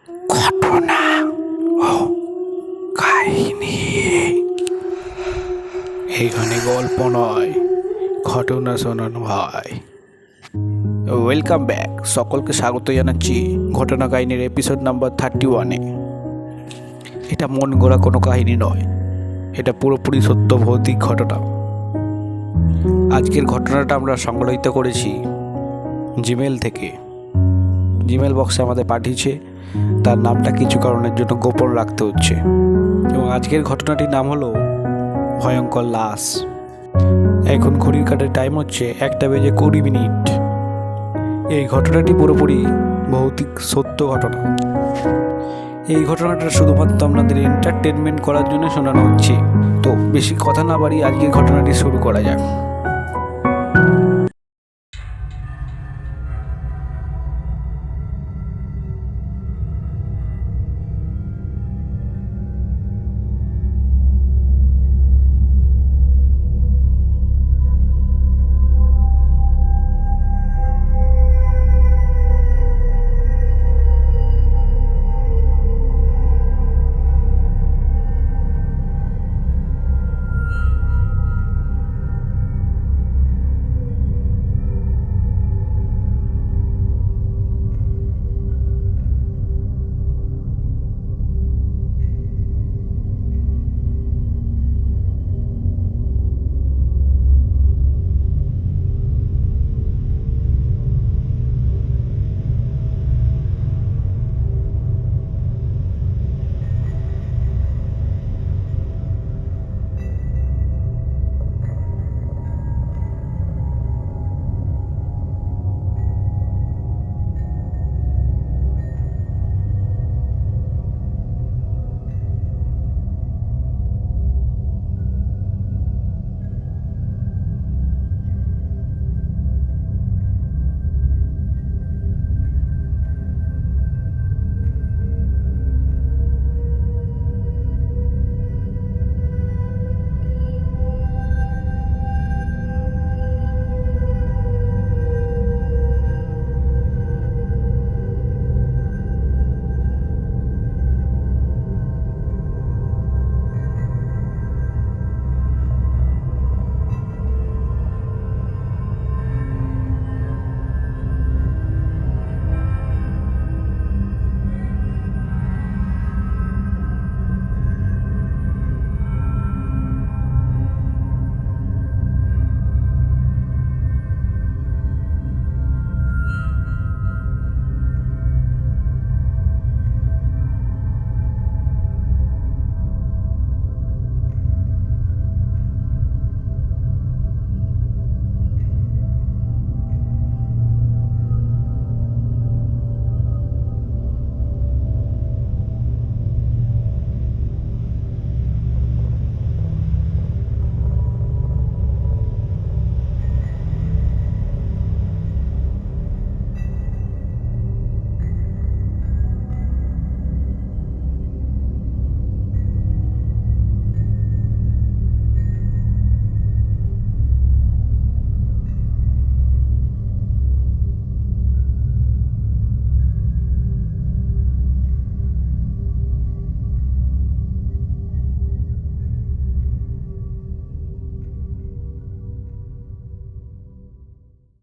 ঘটনা ও কাহিনী। এখানে গল্প নয়, ঘটনা শোনানো হয়। ওয়েলকাম ব্যাক, সকলকে স্বাগত জানাচ্ছি ঘটনা কাহিনীর এপিসোড নাম্বার 31-এ। এটা মন গড়া কোনো কাহিনী নয়, এটা পুরোপুরি সত্য ভৌতিক ঘটনা। আজকের ঘটনাটা আমরা সংগ্রহিত করেছি জিমেল থেকে। জিমেল বক্সে আমাদের পাঠিয়েছে, তার নামটা কিছু কারণের জন্য গোপন রাখতে হচ্ছে। এবং আজকের ঘটনাটির নাম হলো ভয়ঙ্কর লাশ। এখন ঘড়ির কাঁটার টাইম হচ্ছে 1:20। এই ঘটনাটি পুরোপুরি ভৌতিক সত্য ঘটনা। এই ঘটনাটা শুধুমাত্র আপনাদের এন্টারটেনমেন্ট করার জন্য শোনানো হচ্ছে। তো বেশি কথা না বাড়িয়ে আজকের ঘটনাটি শুরু করা যাক।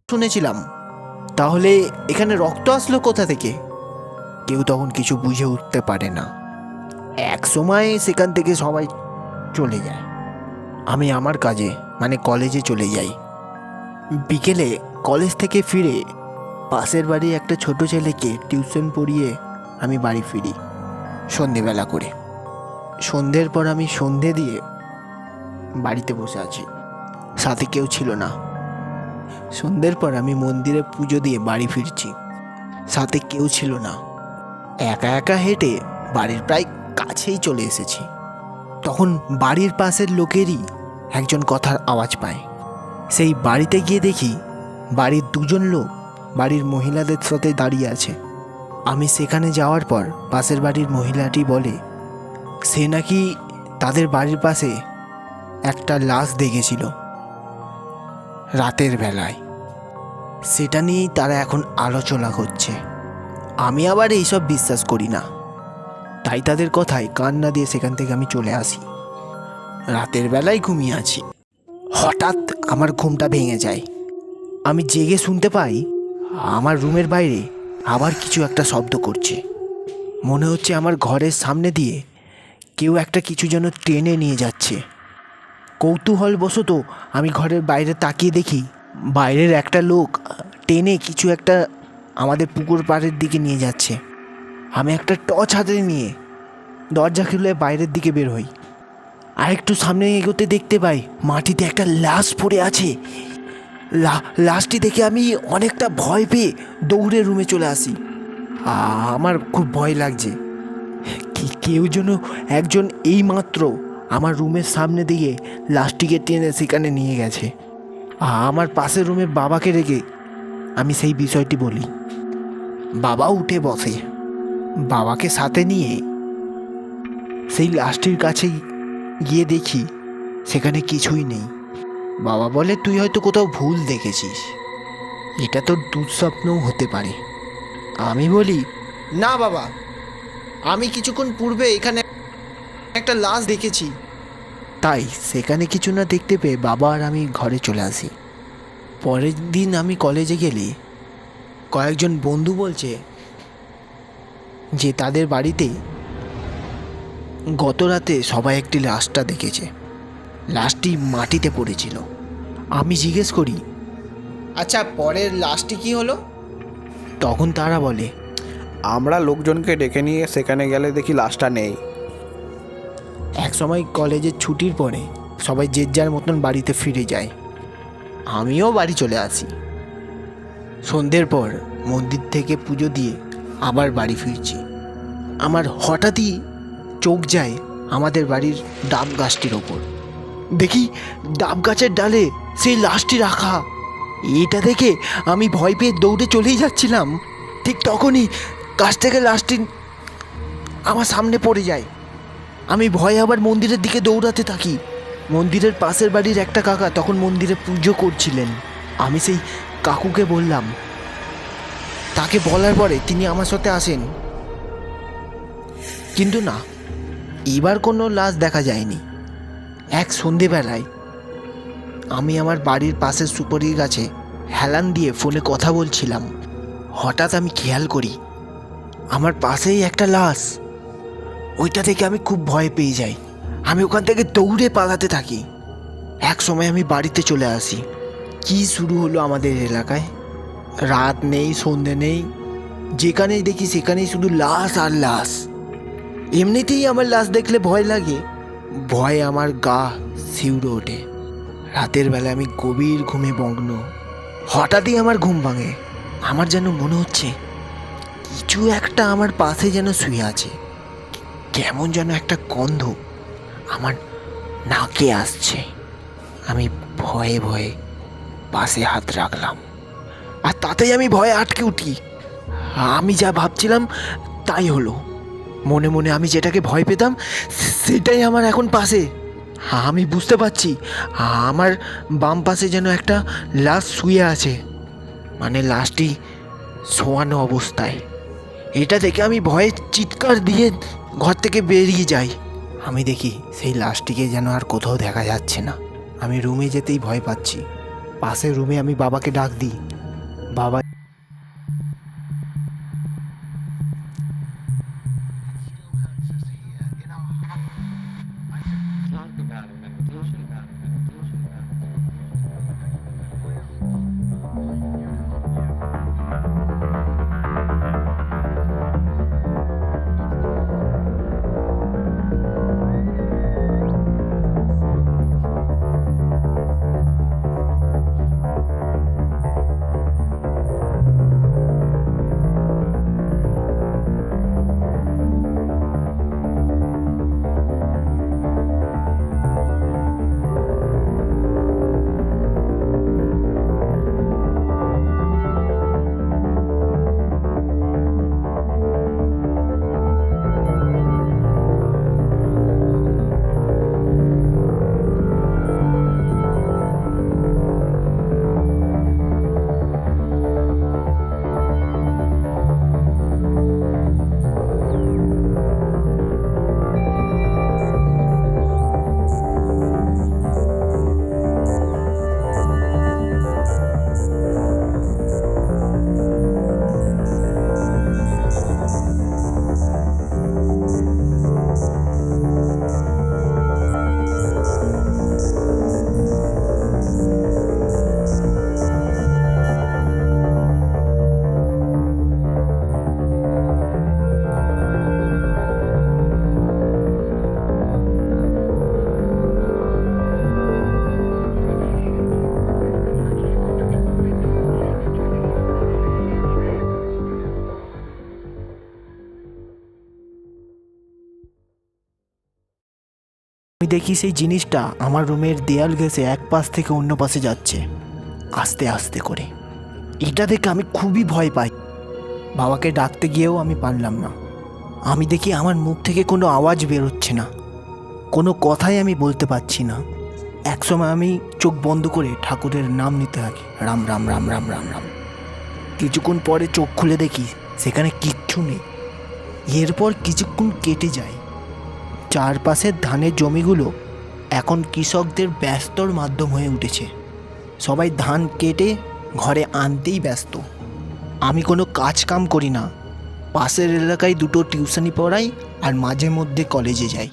শুনেছিলাম, তাহলে এখানে রক্ত আসলো কোথা থেকে? কেউ তখন কিছু বুঝে উঠতে পারে না। এক সময় সেখান থেকে সবাই চলে যায়। আমি আমার কাজে মানে কলেজে চলে যাই। বিকেলে কলেজ থেকে ফিরে পাশের বাড়ি একটা ছোট ছেলেকে টিউশন পড়িয়ে আমি বাড়ি ফিরি সন্ধেবেলা করে। সন্ধ্যের পর আমি সন্ধে দিয়ে বাড়িতে বসে আছি, সাথে কেউ ছিল না। সন্ধ্যের পর আমি মন্দিরে পুজো দিয়ে বাড়ি ফিরছি, সাথে কেউ ছিল না। একা একা হেঁটে বাড়ির প্রায় কাছেই চলে এসেছি। তখন বাড়ির পাশের লোকেরই একজন কথার আওয়াজ পায়। সেই বাড়িতে গিয়ে দেখি বাড়ির দুজন লোক বাড়ির মহিলাদের সাথে দাঁড়িয়ে আছে। আমি সেখানে যাওয়ার পর পাশের বাড়ির মহিলাটি বলে সে নাকি তাদের বাড়ির পাশে একটা লাশ দেখেছিল রাতের বেলায়। সেটা নিয়েই তারা এখন আলোচনা করছে। আমি আবার এইসব বিশ্বাস করি না, তাই তাদের কথায় কান না দিয়ে সেখান থেকে আমি চলে আসি। রাতের বেলায় ঘুমিয়ে আছি, হঠাৎ আমার ঘুমটা ভেঙে যায়। আমি জেগে শুনতে পাই আমার রুমের বাইরে আবার কিছু একটা শব্দ করছে। মনে হচ্ছে আমার ঘরের সামনে দিয়ে কেউ একটা কিছু যেন টেনে নিয়ে যাচ্ছে। কৌতূহলবশত আমি ঘরের বাইরে তাকিয়ে দেখি বাইরের একটা লোক টেনে কিছু একটা আমাদের পুকুর পাড়ের দিকে নিয়ে যাচ্ছে। আমি একটা টর্চ হাতে নিয়ে দরজা খুলে বাইরের দিকে বের হই। আরেকটু সামনে এগোতে দেখতে পাই মাটিতে একটা লাশ পড়ে আছে। লাশটি দেখে আমি অনেকটা ভয় পেয়ে দৌড়ে রুমে চলে আসি। আমার খুব ভয় লাগছে, কেউ যেন একজন এইমাত্র আমার রুমের সামনে দিয়ে লাশটিকে টেনে সেখানে নিয়ে গেছে। আমার পাশের রুমে বাবাকে রেখে আমি সেই বিষয়টি বলি। বাবা উঠে বসে। বাবাকে সাথে নিয়ে সেই লাশটির কাছে গিয়ে দেখি সেখানে কিছুই নেই। বাবা বলে, তুই হয়তো কোথাও ভুল দেখেছিস, এটা তোর দুঃস্বপ্নও হতে পারে। আমি বলি, না বাবা, আমি কিছুক্ষণ পূর্বে এখানে একটা লাশ দেখেছি। তাই সেখানে কিছু না দেখতে পেয়ে বাবা আর আমি ঘরে চলে আসি। পরের দিন আমি কলেজে গেলে কয়েকজন বন্ধু বলছে যে তাদের বাড়িতে গত রাতে সবাই একটি লাশটা দেখেছে। লাশটি মাটিতে পড়েছিল। আমি জিজ্ঞেস করি, আচ্ছা পরের লাশটি কি হলো? তখন তারা বলে, আমরা লোকজনকে ডেকে নিয়ে সেখানে গেলে দেখি লাশটা নেই। এক সময় কলেজের ছুটির পরে সবাই যে যার মতন বাড়িতে ফিরে যায়। আমিও বাড়ি চলে আসি। সন্ধ্যের পর মন্দির থেকে পুজো দিয়ে আবার বাড়ি ফিরছি। আমার হঠাৎই চোখ যায় আমাদের বাড়ির ডাব গাছটির ওপর। দেখি ডাব গাছের ডালে সেই লাশটি রাখা। এটা দেখে আমি ভয় পেয়ে দৌড়ে চলেই যাচ্ছিলাম। ঠিক তখনই গাছ থেকে লাশটি আমার সামনে পড়ে যায়। আমি ভয়ে আবার মন্দিরের দিকে দৌড়াতে থাকি। মন্দিরের পাশের বাড়ির একটা কাকা তখন মন্দিরে পুজো করছিলেন। আমি সেই কাকুকে বললাম, তাকে বলার পরে তিনি আমার সাথে আসেন, কিন্তু না, এবার কোনো লাশ দেখা যায়নি। এক সন্ধেবেলায় আমি আমার বাড়ির পাশের সুপারি গাছে হেলান দিয়ে ফোনে কথা বলছিলাম। হঠাৎ আমি খেয়াল করি আমার পাশেই একটা লাশ। ওইটা থেকে আমি খুব ভয় পেয়ে যাই। আমি ওখান থেকে দৌড়ে পালাতে থাকি। এক সময় আমি বাড়িতে চলে আসি। কি শুরু হলো আমাদের এলাকায়! রাত নেই, সন্ধে নেই, যেখানেই দেখি সেখানেই শুধু লাশ আর লাশ। এমনিতেই আমার লাশ দেখলে ভয় লাগে, ভয়ে আমার গা শিউরে ওঠে। রাতের বেলা আমি গভীর ঘুমে মগ্ন। হঠাৎই আমার ঘুম ভাঙে। আমার যেন মনে হচ্ছে কিছু একটা আমার পাশে যেন শুয়ে আছে। কেমন যেন একটা গন্ধ আমার নাকে আসছে। আমি ভয়ে ভয়ে পাশে হাত রাখলাম, আর তাতেই আমি ভয়ে আটকে উঠি। আমি যা ভাবছিলাম তাই হলো। মনে মনে আমি যেটাকে ভয় পেতাম সেটাই আমার এখন পাশে। আমি বুঝতে পারছি আমার বাম পাশে যেন একটা লাশ শুয়ে আছে, মানে লাশটি শোয়ানো অবস্থায়। এটা দেখে আমি ভয়ে চিৎকার দিয়ে ঘর থেকে বেরিয়ে যাই। আমি দেখি সেই লাশটিকে যেন আর কোথাও দেখা যাচ্ছে না। আমি রুমে যেতেই ভয় পাচ্ছি। পাশের রুমে আমি বাবাকে ডাক দিই। বাবা আমি দেখি সেই জিনিসটা আমার রুমের দেয়াল ঘেঁষে এক পাশ থেকে অন্য পাশে যাচ্ছে, আস্তে আস্তে করে। এটা দেখে আমি খুবই ভয় পাই। বাবাকে ডাকতে গিয়েও আমি পারলাম না। আমি দেখি আমার মুখ থেকে কোনো আওয়াজ বেরোচ্ছে না, কোনো কথাই আমি বলতে পারছি না। একসময় আমি চোখ বন্ধ করে ঠাকুরের নাম নিতে থাকি, রাম রাম রাম রাম রাম রাম। কিছুক্ষণ পরে চোখ খুলে দেখি সেখানে কিচ্ছু নেই। এরপর কিছুক্ষণ কেটে যায়। চারপাশের ধানের জমিগুলো এখন কৃষকদের ব্যস্তর মাধ্যম হয়ে উঠেছে। সবাই ধান কেটে ঘরে আনতেই ব্যস্ত। আমি কোনো কাজ কাম করি না, পাশের এলাকায় দুটো টিউশনি পড়াই আর মাঝে মধ্যে কলেজে যাই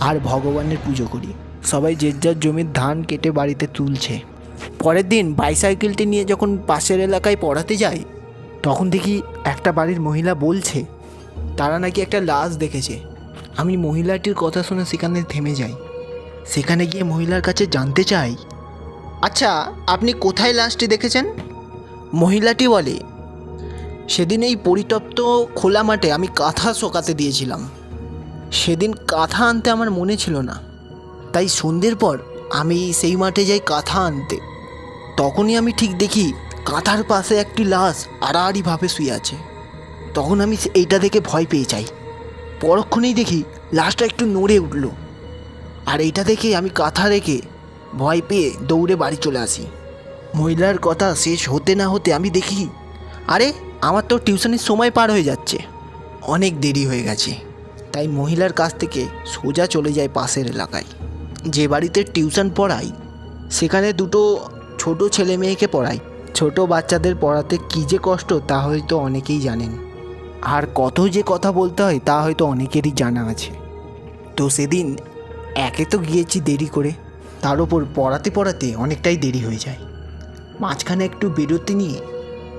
আর ভগবানের পুজো করি। সবাই যে যার জমির ধান কেটে বাড়িতে তুলছে। পরের দিন বাইসাইকেলটি নিয়ে যখন পাশের এলাকায় পড়াতে যাই, তখন দেখি একটা বাড়ির মহিলা বলছে তারা নাকি একটা লাশ দেখেছে। আমি মহিলাটির কথা শুনে সেখানে থেমে যাই। সেখানে গিয়ে মহিলার কাছে জানতে চাই, আচ্ছা আপনি কোথায় লাশটি দেখেছেন? মহিলাটি বলে, সেদিন এই পরিত্যক্ত খোলা মাঠে আমি কাঁথা শোকাতে দিয়েছিলাম। সেদিন কাঁথা আনতে আমার মনে ছিল না, তাই সন্ধ্যের পর আমি সেই মাঠে যাই কাঁথা আনতে। তখনই আমি ঠিক দেখি কাঁথার পাশে একটি লাশ আড়াআড়িভাবে শুয়ে আছে। তখন আমি এইটা দেখে ভয় পেয়ে যাই। পরক্ষণেই দেখি লাশটা একটু নড়ে উঠল, আর এইটা দেখে আমি কাঁথা রেখে ভয় পেয়ে দৌড়ে বাড়ি চলে আসি। মহিলার কথা শেষ হতে না হতে আমি দেখি, আরে আমার তো টিউশনের সময় পার হয়ে যাচ্ছে, অনেক দেরি হয়ে গেছে। তাই মহিলার কাছ থেকে সোজা চলে যায় পাশের এলাকায়। যে বাড়িতে টিউশন পড়াই সেখানে দুটো ছোট ছেলে মেয়েকে পড়াই। ছোট বাচ্চাদের পড়াতে কী যে কষ্ট তা হয়তো অনেকেই জানেন, আর কত যে কথা বলতে হয় তা হয়তো অনেকেরই জানা আছে। তো সেদিন একে তো গিয়েছি দেরি করে, তার ওপর পড়াতে পড়াতে অনেকটাই দেরি হয়ে যায়। মাঝখানে একটু বিরতি নিয়ে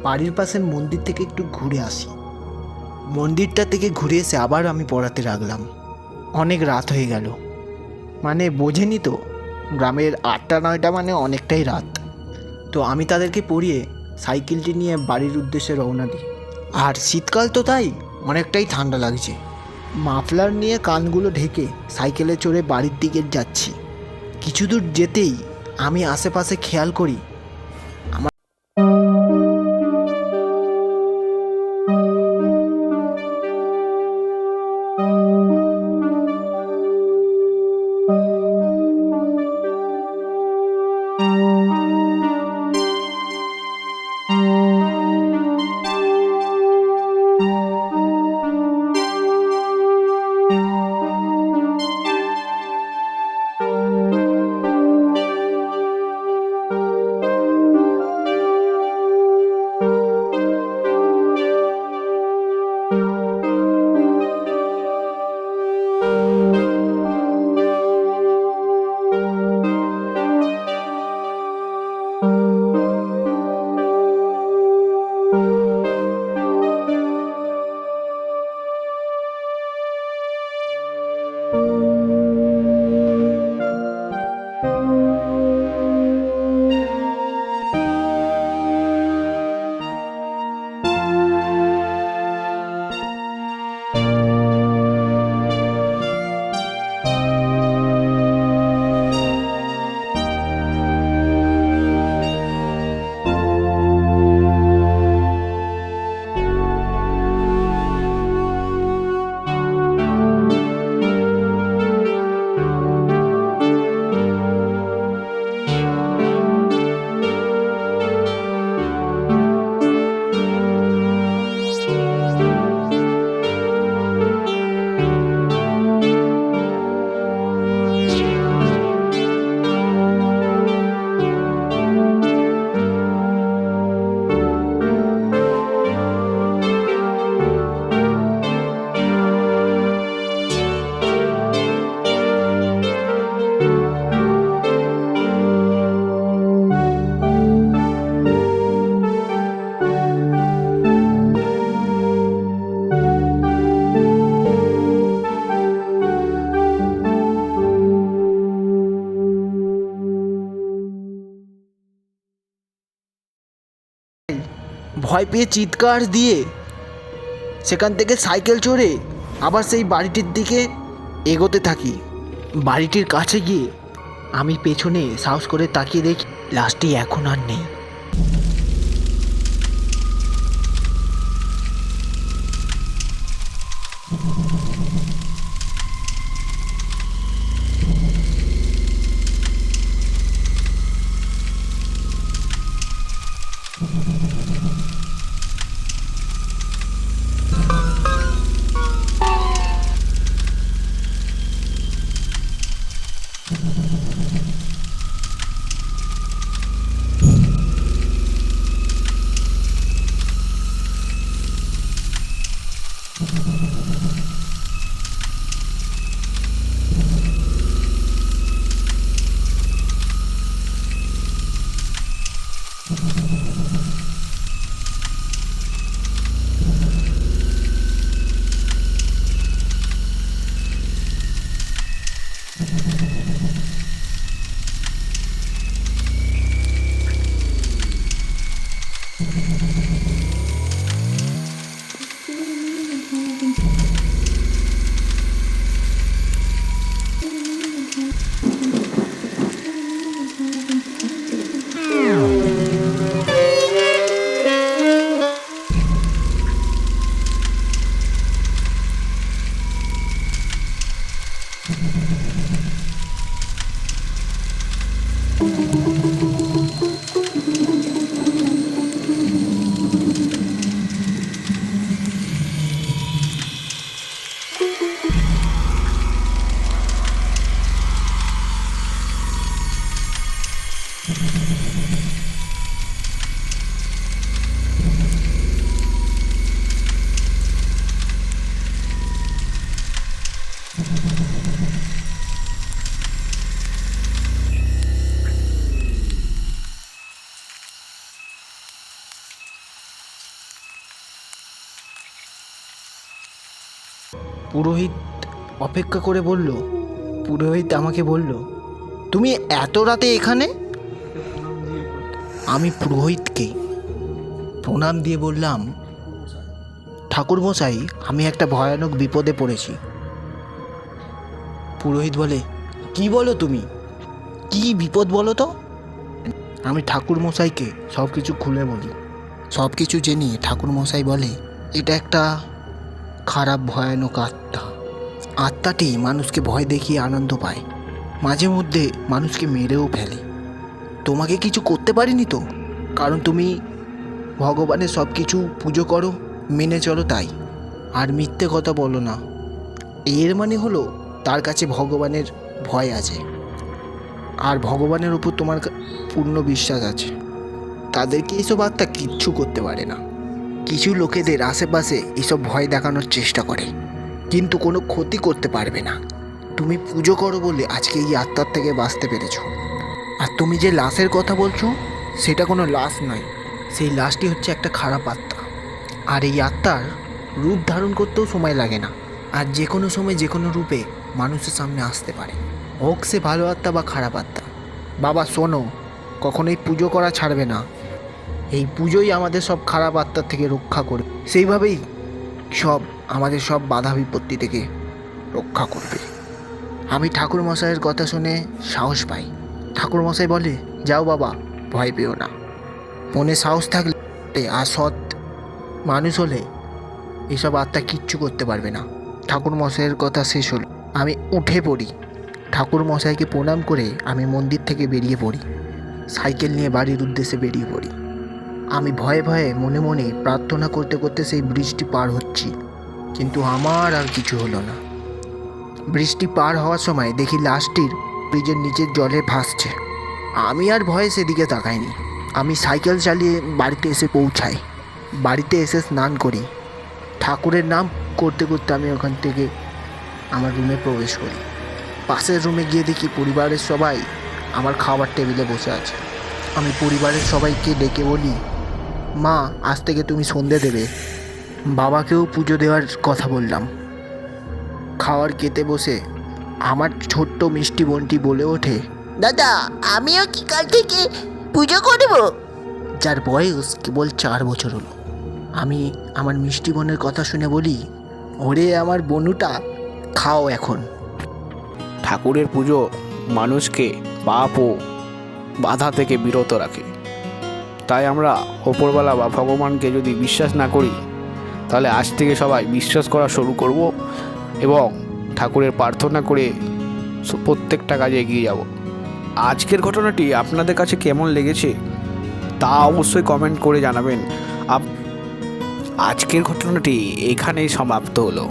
বাড়ির পাশের মন্দির থেকে একটু ঘুরে আসি। মন্দিরটা থেকে ঘুরে এসে আবার আমি পড়াতে লাগলাম। অনেক রাত হয়ে গেল, মানে বোঝেনি তো, গ্রামের 8টা-9টা মানে অনেকটাই রাত। তো আমি তাদেরকে পড়িয়ে সাইকেলটি নিয়ে বাড়ির উদ্দেশ্যে রওনা দিই। আর শীতকাল তো তাই অনেকটাই ঠান্ডা লাগছে। মাফলার নিয়ে কানগুলো ঢেকে সাইকেলে চড়ে বাড়ির দিকে যাচ্ছি। কিছু দূর যেতেই আমি আশেপাশে খেয়াল করি ভয় পেয়ে চিৎকার দিয়ে সেখান থেকে সাইকেল চড়ে আবার সেই বাড়িটির দিকে এগোতে থাকি। বাড়িটির কাছে গিয়ে আমি পেছনে সাহস করে তাকিয়ে দেখি লাশটি এখন আর নেই। পুরোহিত অপেক্ষা করে বলল, পুরোহিত আমাকে বলল, তুমি এত রাতে এখানে? আমি পুরোহিতকে প্রণাম দিয়ে বললাম, ঠাকুরমশাই, আমি একটা ভয়ানক বিপদে পড়েছি। পুরোহিত বলে, কি বলো তুমি? কি বিপদ বলো তো? আমি ঠাকুরমশাইকে সব কিছু খুলে বলি। সব কিছু জেনে ঠাকুরমশাই বলে, এটা একটা খারাপ ভয়ানক আত্মা। আত্মাটি মানুষকে ভয় দেখিয়ে আনন্দ পায়, মাঝে মধ্যে মানুষকে মেরেও ফেলে। তোমাকে কিছু করতে পারিনি তো, কারণ তুমি ভগবানের সব কিছু পুজো করো, মেনে চলো তাই। আর মিথ্যে কথা বলো না। এর মানে হলো তার কাছে ভগবানের ভয় আছে, আর ভগবানের উপর তোমার পূর্ণ বিশ্বাস আছে। তাদেরকে এইসব আত্মা কিচ্ছু করতে পারে না। কিছু লোকেদের আশেপাশে এসব ভয় দেখানোর চেষ্টা করে, কিন্তু কোনো ক্ষতি করতে পারবে না। তুমি পুজো করো বলে আজকে এই আত্মার থেকে বাঁচতে পেরেছো। আর তুমি যে লাশের কথা বলছো, সেটা কোনো লাশ নয়, সেই লাশটি হচ্ছে একটা খারাপ আত্মা। আর এই আত্মার রূপ ধারণ করতেও সময় লাগে না, আর যে কোনো সময় যে কোনো রূপে মানুষের সামনে আসতে পারে, হোক সে ভালো আত্মা বা খারাপ আত্মা। বাবা শোনো, কখনোই পুজো করা ছাড়বে না। এই পুজোই আমাদের সব খারাপ আত্মার থেকে রক্ষা করে, সেইভাবেই আমাদের সব বাধা বিপত্তি থেকে রক্ষা করবে। আমি ঠাকুরমশাইয়ের কথা শুনে সাহস পাই। ঠাকুরমশাই বলে, যাও বাবা, ভয় পেও না। মনে সাহস থাকলে আর সৎ মানুষ হলে এইসব আত্মা কিচ্ছু করতে পারবে না। ঠাকুরমশাইয়ের কথা শেষ হলো, আমি উঠে পড়ি। ঠাকুরমশাইকে প্রণাম করে আমি মন্দির থেকে বেরিয়ে পড়ি। সাইকেল নিয়ে বাড়ির উদ্দেশ্যে বেরিয়ে পড়ি। আমি ভয়ে ভয়ে মনে মনে প্রার্থনা করতে করতে সেই ব্রিজটি পার হচ্ছি, কিন্তু আমার আর কিছু হলো না। বৃষ্টি পার হওয়ার সময় দেখি লাশটির ব্রিজের নিচের জলে ভাসছে। আমি আর ভয়ে সেদিকে তাকাইনি। আমি সাইকেল চালিয়ে বাড়িতে এসে পৌঁছাই। বাড়িতে এসে স্নান করি। ঠাকুরের নাম করতে করতে আমি ওখান থেকে আমার রুমে প্রবেশ করি। পাশের রুমে গিয়ে দেখি পরিবারের সবাই আমার খাবার টেবিলে বসে আছে। আমি পরিবারের সবাইকে ডেকে বলি, মা, আজ থেকে তুমি সন্ধে দেবে। বাবাকেও পুজো দেওয়ার কথা বললাম। খাওয়ার খেতে বসে আমার ছোট্ট মিষ্টি বোনটি বলে ওঠে, দাদা, আমিও কি কাল থেকে পুজো করব? যার বয়স কেবল 4 বছর হলো। আমি আমার মিষ্টি বোনের কথা শুনে বলি, ওরে আমার বনুটা, খাও এখন। ঠাকুরের পুজো মানুষকে পাপ ও বাধা থেকে বিরত রাখে। তাই আমরা ওপরওয়ালা বা ভগবানকে যদি বিশ্বাস না করি, তাহলে আজ থেকে সবাই বিশ্বাস করা শুরু করব এবং ঠাকুরের প্রার্থনা করে প্রত্যেকটা কাজে এগিয়ে যাব। আজকের ঘটনাটি আপনাদের কাছে কেমন লেগেছে তা অবশ্যই কমেন্ট করে জানাবেন। আজকের ঘটনাটি এখানেই সমাপ্ত হলো।